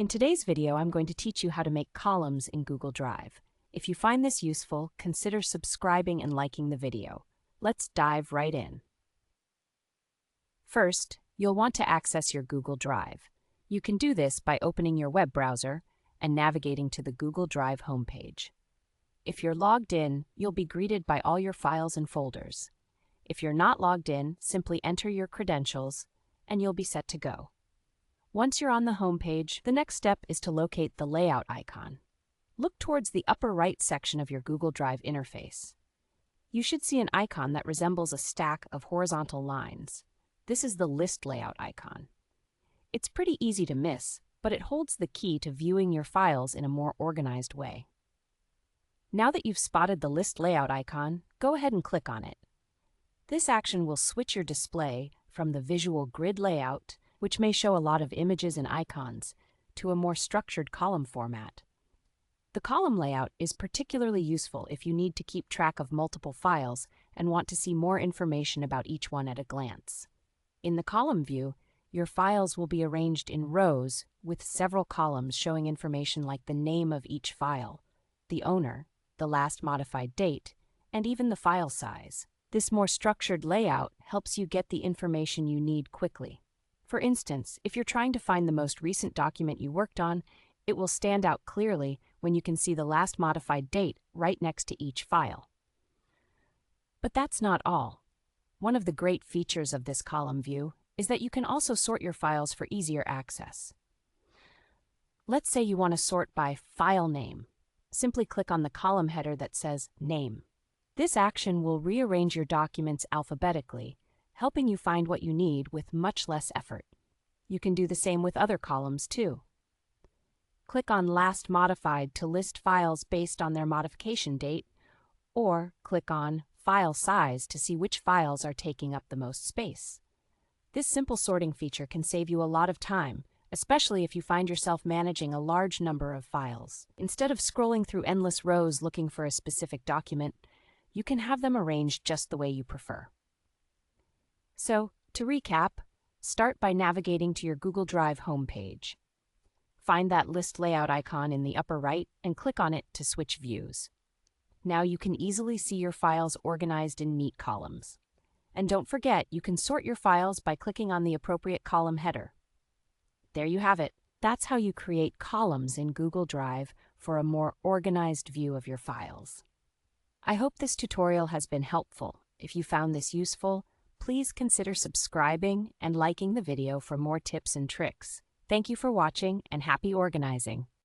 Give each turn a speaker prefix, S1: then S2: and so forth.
S1: In today's video, I'm going to teach you how to make columns in Google Drive. If you find this useful, consider subscribing and liking the video. Let's dive right in. First, you'll want to access your Google Drive. You can do this by opening your web browser and navigating to the Google Drive homepage. If you're logged in, you'll be greeted by all your files and folders. If you're not logged in, simply enter your credentials and you'll be set to go. Once you're on the home page, the next step is to locate the layout icon. Look towards the upper right section of your Google Drive interface. You should see an icon that resembles a stack of horizontal lines. This is the list layout icon. It's pretty easy to miss, but it holds the key to viewing your files in a more organized way. Now that you've spotted the list layout icon, go ahead and click on it. This action will switch your display from the visual grid layout, which may show a lot of images and icons, to a more structured column format. The column layout is particularly useful if you need to keep track of multiple files and want to see more information about each one at a glance. In the column view, your files will be arranged in rows with several columns showing information like the name of each file, the owner, the last modified date, and even the file size. This more structured layout helps you get the information you need quickly. For instance, if you're trying to find the most recent document you worked on, it will stand out clearly when you can see the last modified date right next to each file. But that's not all. One of the great features of this column view is that you can also sort your files for easier access. Let's say you want to sort by file name. Simply click on the column header that says Name. This action will rearrange your documents alphabetically, helping you find what you need with much less effort. You can do the same with other columns too. Click on Last Modified to list files based on their modification date, or click on File Size to see which files are taking up the most space. This simple sorting feature can save you a lot of time, especially if you find yourself managing a large number of files. Instead of scrolling through endless rows looking for a specific document, you can have them arranged just the way you prefer. So, to recap, start by navigating to your Google Drive homepage. Find that list layout icon in the upper right and click on it to switch views. Now you can easily see your files organized in neat columns. And don't forget, you can sort your files by clicking on the appropriate column header. There you have it. That's how you create columns in Google Drive for a more organized view of your files. I hope this tutorial has been helpful. If you found this useful, please consider subscribing and liking the video for more tips and tricks. Thank you for watching and happy organizing!